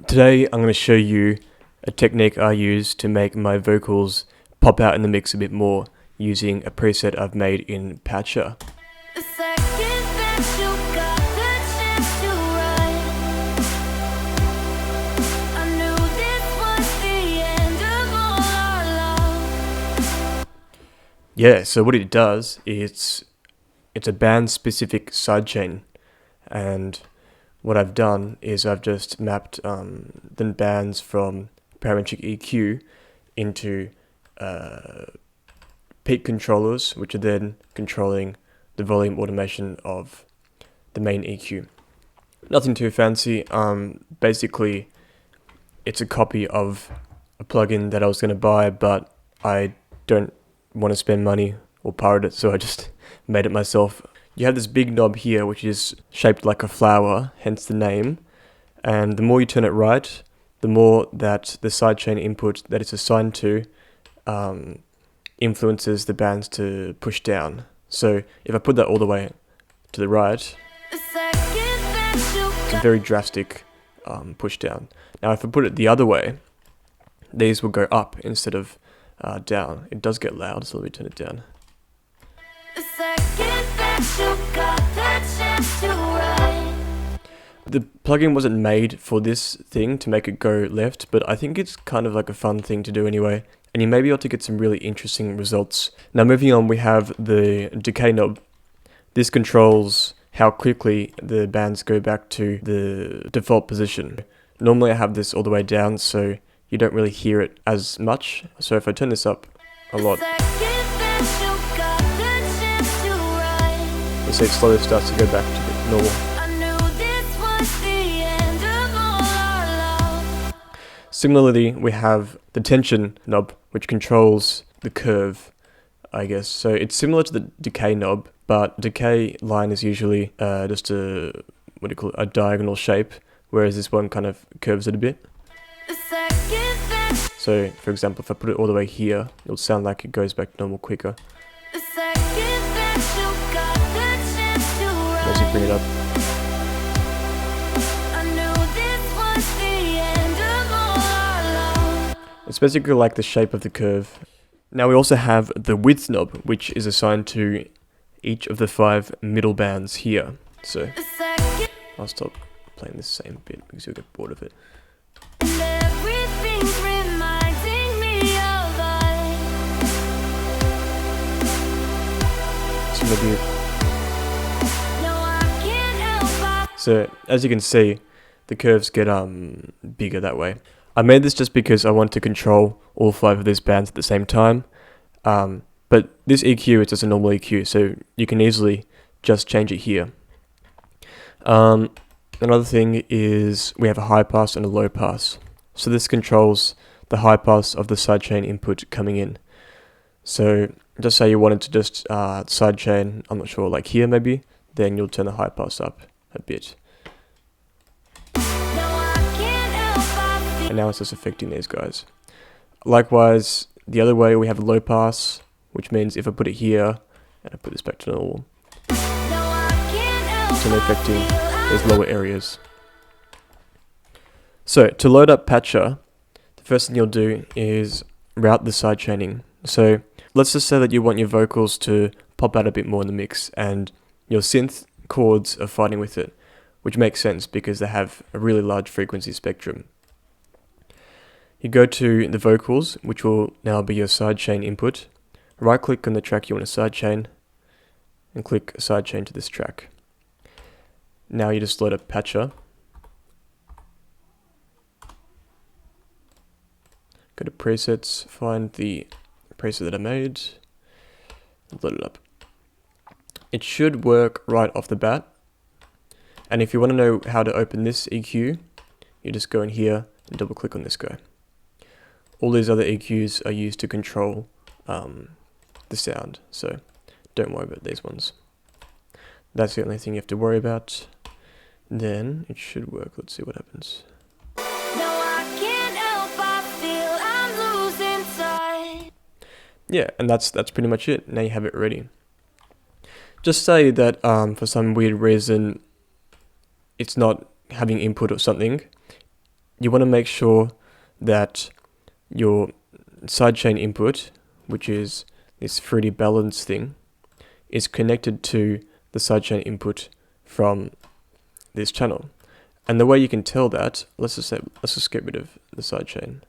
Today I'm going to show you a technique I use to make my vocals pop out in the mix a bit more using a preset I've made in Patcher. Yeah, so what it does is it's a band specific sidechain, and what I've done is I've just mapped the bands from parametric EQ into peak controllers, which are then controlling the volume automation of the main EQ. Nothing too fancy. Basically, it's a copy of a plugin that I was going to buy, but I don't want to spend money or pirate it, so I just made it myself. You have this big knob here, which is shaped like a flower, hence the name. And the more you turn it right, the more that the sidechain input that it's assigned to influences the bands to push down. So if I put that all the way to the right, it's a very drastic push down. Now if I put it the other way, these will go up instead of down. It does get loud, so let me turn it down. The plugin wasn't made for this thing to make it go left, but I think it's kind of like a fun thing to do anyway, and you may be able to get some really interesting results. Now moving on, we have the decay knob. This controls how quickly the bands go back to the default position. Normally I have this all the way down, so you don't really hear it as much. So if I turn this up a lot, you see it slowly starts to go back to the normal. Similarly, we have the tension knob, which controls the curve, I guess. So it's similar to the decay knob, but decay line is usually just a diagonal shape, whereas this one kind of curves it a bit. So, for example, if I put it all the way here, it'll sound like it goes back to normal quicker. As you bring it up. It's basically like the shape of the curve. Now we also have the width knob, which is assigned to each of the 5 middle bands here. So I'll stop playing this same bit because you'll get bored of it. So as you can see, the curves get bigger that way. I made this just because I want to control all 5 of these bands at the same time. But this EQ is just a normal EQ, so you can easily just change it here. Another thing is we have a high pass and a low pass. So this controls the high pass of the sidechain input coming in. So just say you wanted to just sidechain, I'm not sure, like here maybe, then you'll turn the high pass up a bit. And now it's just affecting these guys. Likewise, the other way we have a low pass, which means if I put it here and I put this back to normal, it's only affecting these lower areas. So to load up Patcher, the first thing you'll do is route the sidechaining. So let's just say that you want your vocals to pop out a bit more in the mix and your synth chords are fighting with it, which makes sense because they have a really large frequency spectrum. You go to the vocals, which will now be your sidechain input. Right click on the track you want to sidechain and click sidechain to this track. Now you just load up Patcher. Go to presets, find the preset that I made, load it up. It should work right off the bat. And if you want to know how to open this EQ, you just go in here and double click on this guy. All these other EQs are used to control the sound, so don't worry about these ones. That's the only thing you have to worry about. Then it should work. Let's see what happens. Yeah, and that's pretty much it. Now you have it ready. Just say that for some weird reason it's not having input or something. you want to make sure that your sidechain input, which is this fruity balance thing, is connected to the sidechain input from this channel. And the way you can tell that, let's just get rid of the sidechain.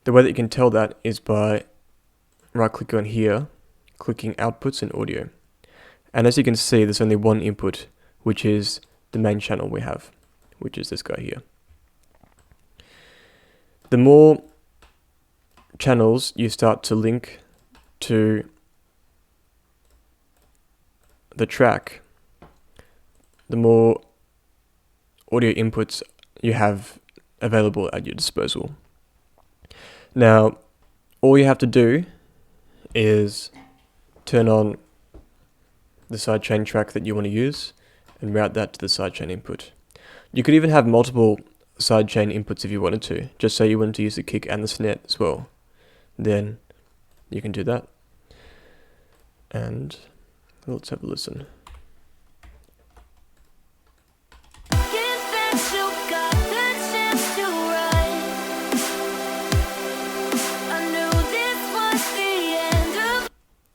The way that you can tell that is by right clicking on here, clicking outputs and audio. And as you can see, there's only one input, which is the main channel we have, which is this guy here. The more channels you start to link to the track, the more audio inputs you have available at your disposal. Now, all you have to do is turn on the sidechain track that you want to use and route that to the sidechain input. You could even have multiple sidechain inputs if you wanted to. Just say you wanted to use the kick and the snare as well. Then you can do that. And let's have a listen.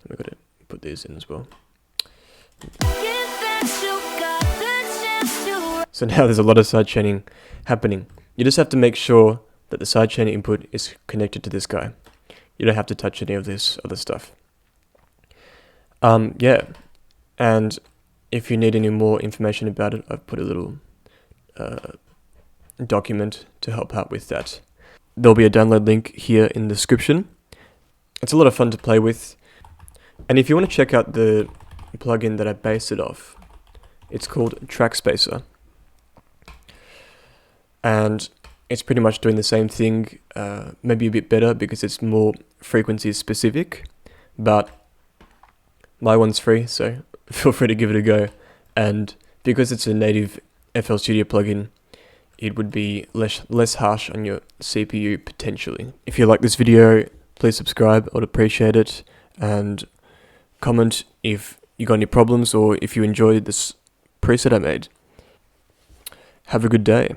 We've got to put these in as well. So now there's a lot of sidechaining happening. You just have to make sure that the sidechain input is connected to this guy. You don't have to touch any of this other stuff. Yeah, and if you need any more information about it, I've put a little document to help out with that. There'll be a download link here in the description. It's a lot of fun to play with. And if you want to check out the plugin that I based it off, it's called Track Spacer. And it's pretty much doing the same thing, maybe a bit better because it's more frequency specific, but my one's free, so feel free to give it a go. And because it's a native FL Studio plugin, it would be less harsh on your CPU potentially. If you like this video, please subscribe, I'd appreciate it, and comment if you got any problems or if you enjoyed this preset I made. Have a good day.